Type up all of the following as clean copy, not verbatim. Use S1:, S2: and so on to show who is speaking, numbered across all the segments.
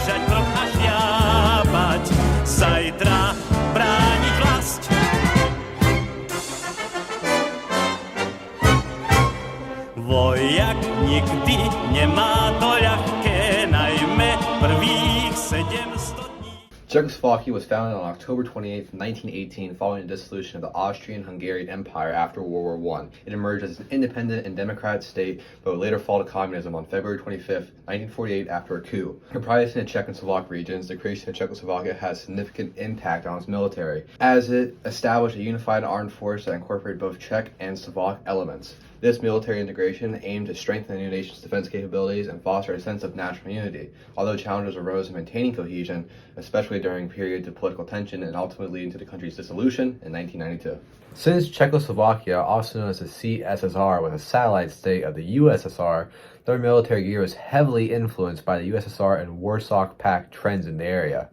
S1: držať krok a šľapať, zajtra brániť vlast. Vojak nikdy nemá to ľahké, najmä prvých 700 dní.
S2: Czechoslovakia was founded on October 28, 1918, following the dissolution of the Austrian-Hungarian Empire after World War I. It emerged as an independent and democratic state, but would later fall to communism on February 25, 1948, after a coup. Comprising the Czech and Slovak regions, the creation of Czechoslovakia had a significant impact on its military, as it established a unified armed force that incorporated both Czech and Slovak elements. This military integration aimed to strengthen the new nation's defense capabilities and foster a sense of national unity, although challenges arose in maintaining cohesion, especially during periods of political tension and ultimately leading to the country's dissolution in 1992. Since Czechoslovakia, also known as the CSSR, was a satellite state of the USSR, their military gear was heavily influenced by the USSR and Warsaw Pact trends in the area.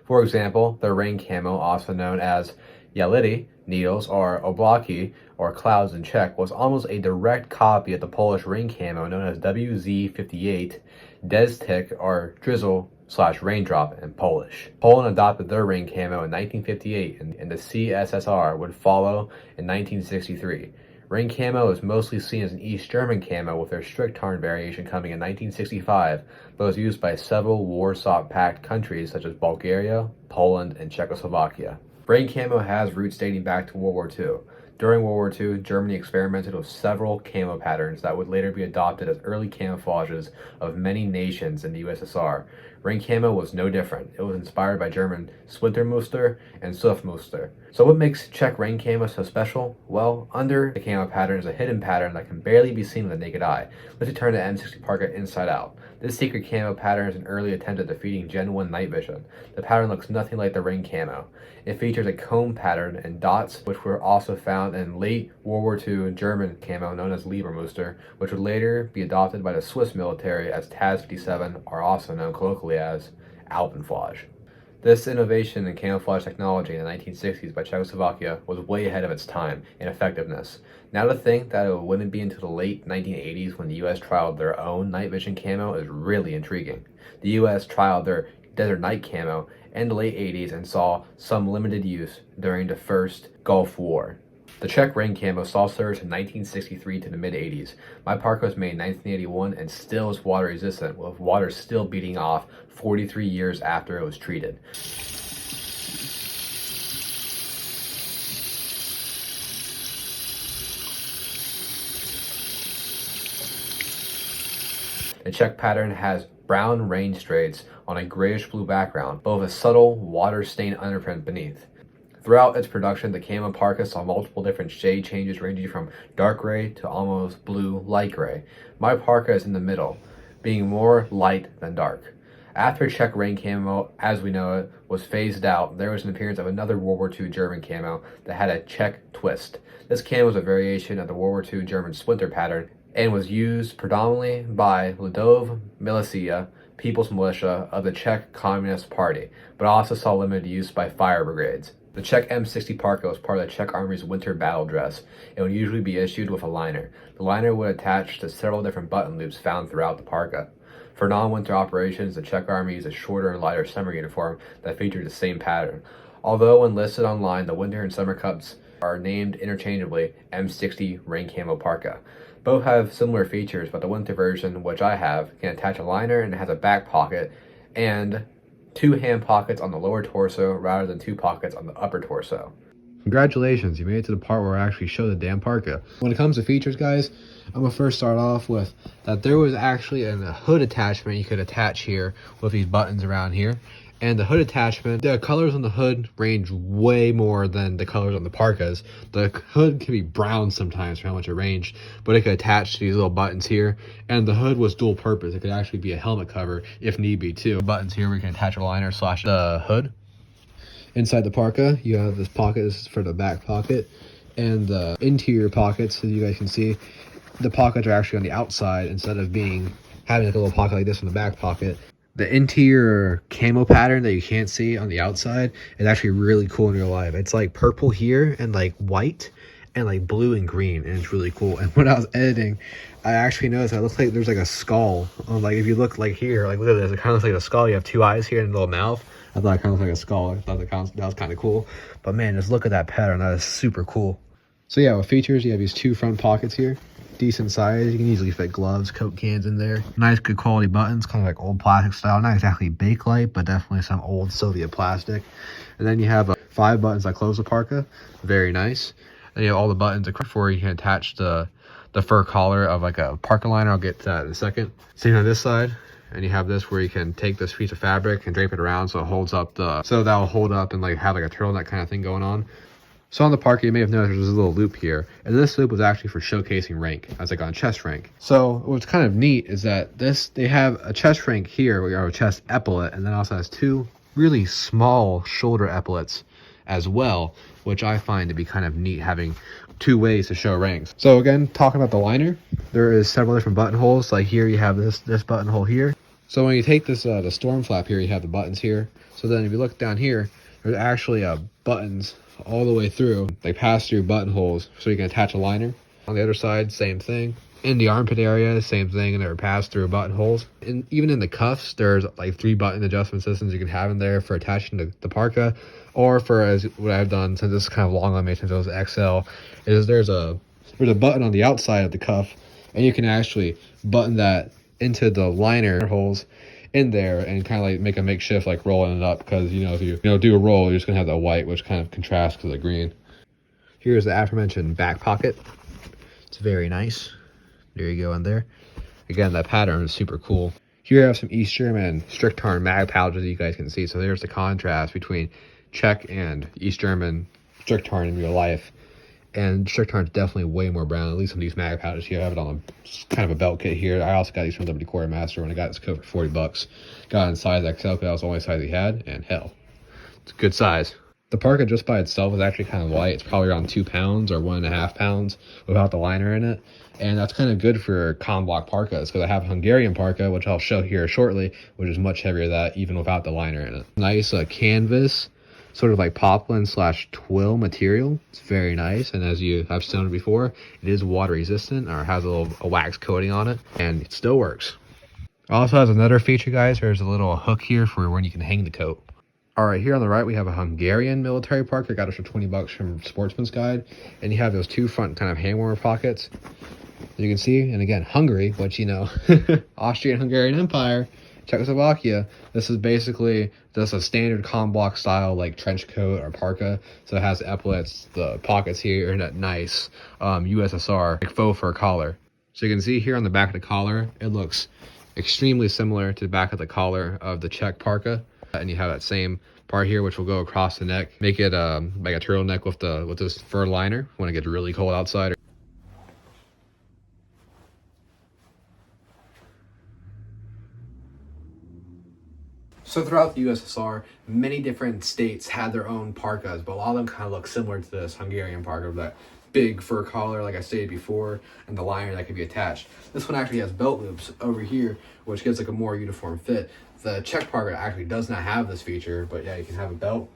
S2: For example, their rain camo, also known as Yality, needles, or oblaki, or clouds in Czech, was almost a direct copy of the Polish rain camo known as WZ58, Desztyk, or drizzle/raindrop in Polish. Poland adopted their rain camo in 1958, and the CSSR would follow in 1963. Rain camo is mostly seen as an East German camo, with their strict tarn variation coming in 1965, but was used by several Warsaw Pact countries such as Bulgaria, Poland, and Czechoslovakia. Rain camo has roots dating back to World War II. During World War II, Germany experimented with several camo patterns that would later be adopted as early camouflages of many nations in the USSR. Rain camo was no different. It was inspired by German Swintermuster and Suffmuster. So what makes Czech rain camo so special? Well, under the camo pattern is a hidden pattern that can barely be seen with the naked eye. Let's turn the M60 Parka inside out. This secret camo pattern is an early attempt at defeating Gen 1 night vision. The pattern looks nothing like the rain camo. It features a comb pattern and dots, which were also found in late World War II German camo known as Liebermuster, which would later be adopted by the Swiss military as TAS 57, or also known colloquially as Alpenflage. This innovation in camouflage technology in the 1960s by Czechoslovakia was way ahead of its time in effectiveness. Now to think that it wouldn't be until the late 1980s when the US trialed their own night vision camo is really intriguing. The US trialed their Desert Night camo in the late 80s and saw some limited use during the first Gulf War. The Czech rain camo saw service in 1963 to the mid-80s. My parka was made in 1981 and still is water resistant, with water still beating off 43 years after it was treated. The Czech pattern has brown rain straights on a grayish-blue background, but with a subtle water-stained underprint beneath. Throughout its production, the Camo Parka saw multiple different shade changes ranging from dark gray to almost blue light gray. My parka is in the middle, being more light than dark. After Czech rain camo, as we know it, was phased out, there was an appearance of another World War II German camo that had a Czech twist. This camo was a variation of the World War II German splinter pattern and was used predominantly by Ludov Milicia, People's Militia of the Czech Communist Party, but also saw limited use by fire brigades. The Czech M60 Parka was part of the Czech Army's winter battle dress and would usually be issued with a liner. The liner would attach to several different button loops found throughout the parka. For non-winter operations, the Czech Army used a shorter and lighter summer uniform that featured the same pattern. Although when listed online, the winter and summer cups are named interchangeably M60 Rain Camo Parka. Both have similar features, but the winter version, which I have, can attach a liner and has a back pocket and 2 hand pockets on the lower torso rather than 2 pockets on the upper torso. Congratulations, you made it to the part where I actually show the damn parka. When it comes to features, guys, I'm going to first start off with that there was actually a hood attachment you could attach here with these buttons around here. And the hood attachment, the colors on the hood range way more than the colors on the parkas. The hood can be brown sometimes for how much it ranged, but it could attach to these little buttons here. And the hood was dual purpose. It could actually be a helmet cover if need be too. Buttons here where you can attach a liner slash the hood. Inside the parka, you have this pocket. This is for the back pocket. And the interior pockets, as you guys can see, the pockets are actually on the outside instead of having like a little pocket like this in the back pocket. The interior camo pattern that you can't see on the outside is actually really cool in real life. It's like purple here and like white,
S3: and like blue and green, and it's really cool. And when I was editing, I actually noticed that it looks like there's like a skull. Like if you look like here, like look at this, it kind of looks like a skull. You have two eyes here and a little mouth. I thought it kind of looked like a skull. I thought that was kind of cool. But man, just look at that pattern. That is super cool. So yeah, with features, you have these two front pockets here. Decent size. You can easily fit gloves, Coke cans in there. Nice, good quality buttons, kind of like old plastic style. Not exactly Bakelite, but definitely some old Soviet plastic. And then you have 5 buttons that close the parka. Very nice. And you have all the buttons before you can attach the fur collar of like a parka liner. I'll get to that in a second. Same on this side. And you have this where you can take this piece of fabric and drape it around so it holds up so that will hold up and like have like a turtleneck kind of thing going on. So on the parka, you may have noticed there's a little loop here, and this loop was actually for showcasing rank, as like on chest rank. So what's kind of neat is that they have a chest rank here, where you have a chest epaulet, and then also has 2 really small shoulder epaulets as well, which I find to be kind of neat, having 2 ways to show ranks. So again, talking about the liner, there is several different buttonholes. Like here, you have this buttonhole here. So when you take this the storm flap here, you have the buttons here. So then if you look down here, there's actually buttons all the way through. They pass through buttonholes so you can attach a liner. On the other side, same thing. In the armpit area, same thing, and they're passed through buttonholes. And even in the cuffs, there's like 3 button adjustment systems you can have in there for attaching the parka, or for, as what I've done, since this is kind of long on me, since it was XL, is there's a button on the outside of the cuff, and you can actually button that into the liner holes in there and kind of like make a makeshift like rolling it up, because if you do a roll, you're just gonna have that white, which kind of contrasts to the green. Here's the aforementioned back pocket. It's very nice. There you go in there. Again, that pattern is super cool. Here I have some East German strict tarn mag pouches that you guys can see. So there's the contrast between Czech and East German strict tarn in real life. And strict tarn is definitely way more brown, at least on these mag pouches here. I have it on kind of a belt kit here. I also got these from Liberty Quartermaster when I got this coat for $40. Got in size XL because that was the only size he had, and hell, it's a good size. The parka just by itself is actually kind of light. It's probably around 2 pounds or 1.5 pounds without the liner in it. And that's kind of good for Combloc parkas, because I have a Hungarian parka, which I'll show here shortly, which is much heavier than that, even without the liner in it. Nice canvas, sort of like poplin / twill material. It's very nice, and as I've shown before, it is water resistant, or has a wax coating on it, and it still works. It also has another feature, guys. There's a little hook here for when you can hang the coat. All right, here on the right, we have a Hungarian military parka. I got it for $20 from Sportsman's Guide, and you have those 2 front kind of hand warmer pockets. As you can see, and again, Hungary, which Austrian-Hungarian Empire, Czechoslovakia. This is basically just a standard Combloc style like trench coat or parka. So it has the epaulets, the pockets here, and that nice USSR like faux fur collar. So you can see here on the back of the collar, it looks extremely similar to the back of the collar of the Czech parka. And you have that same part here, which will go across the neck, make it like a turtleneck with this fur liner when it gets really cold outside. So throughout the USSR, many different states had their own parkas, but a lot of them kind of look similar to this Hungarian parka, with that big fur collar, like I stated before, and the liner that can be attached. This one actually has belt loops over here, which gives like a more uniform fit. The Czech parka actually does not have this feature, but yeah, you can have a belt.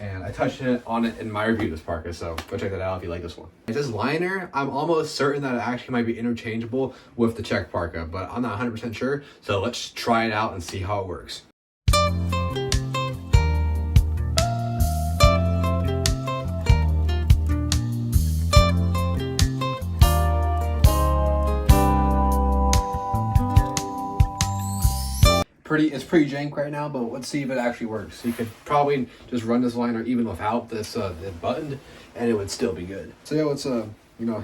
S3: And I touched on it in my review of this parka, so go check that out if you like this one. This liner, I'm almost certain that it actually might be interchangeable with the Czech parka, but I'm not 100% sure, so let's try it out and see how it works. It's pretty jank right now, but let's see if it actually works. So you could probably just run this liner even without this buttoned, and it would still be good. So yeah, let's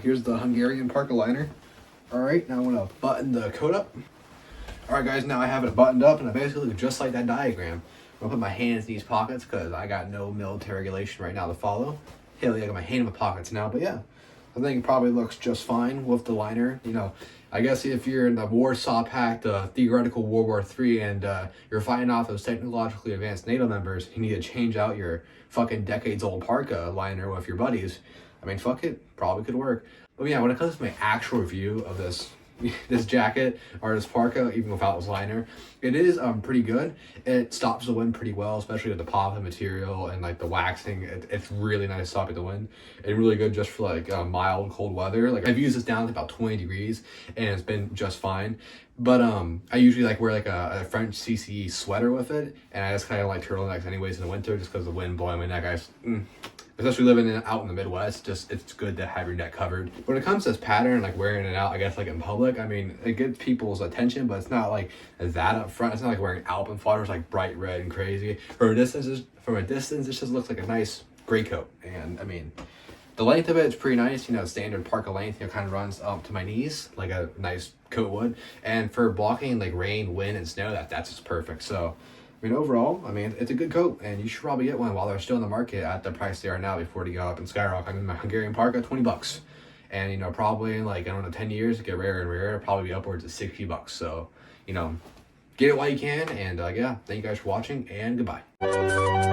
S3: here's the Hungarian parka liner. All right, now I'm gonna button the coat up. All right, guys, now I have it buttoned up, and I basically look just like that diagram. I'm gonna put my hands in these pockets because I got no military regulation right now to follow. Hell yeah, I got my hand in my pockets now, but yeah, I think it probably looks just fine with the liner. I guess if you're in the Warsaw Pact, theoretical World War III, and you're fighting off those technologically advanced NATO members, you need to change out your fucking decades-old parka liner with your buddies. I mean, fuck it, probably could work. But yeah, when it comes to my actual review of this
S2: this jacket or this parka, even without this liner, it is pretty good. It stops the wind pretty well, especially with the polymer material and like the waxing. It's really nice to stop the wind, and really good just for like mild cold weather. Like I've used this down to about 20 degrees and it's been just fine. But I usually like wear like a French CCE sweater with it, and I just kind of like turtlenecks anyways in the winter just because the wind blowing my neck. Especially living out in the Midwest, just it's good to have your neck covered. When it comes to this pattern, like wearing it out, I guess like in public, I mean, it gets people's attention, but it's not like that up front. It's not like wearing Alpenflotters, it's like bright red and crazy. From a distance, it just looks like a nice gray coat. And I mean, the length of it is pretty nice. You know, standard parka length, you know, kind of runs up to my knees like a nice coat would. And for blocking like rain, wind, and snow, that's just perfect. So I mean, overall, I mean, it's a good coat, and you should probably get one while they're still in the market at the price they are now before they go up and skyrocket. I mean, my Hungarian Parka, $20. And, you know, probably in like, I don't know, 10 years, it get rarer and rarer, probably be upwards of $60. So, you know, get it while you can. And yeah, thank you guys for watching, and goodbye.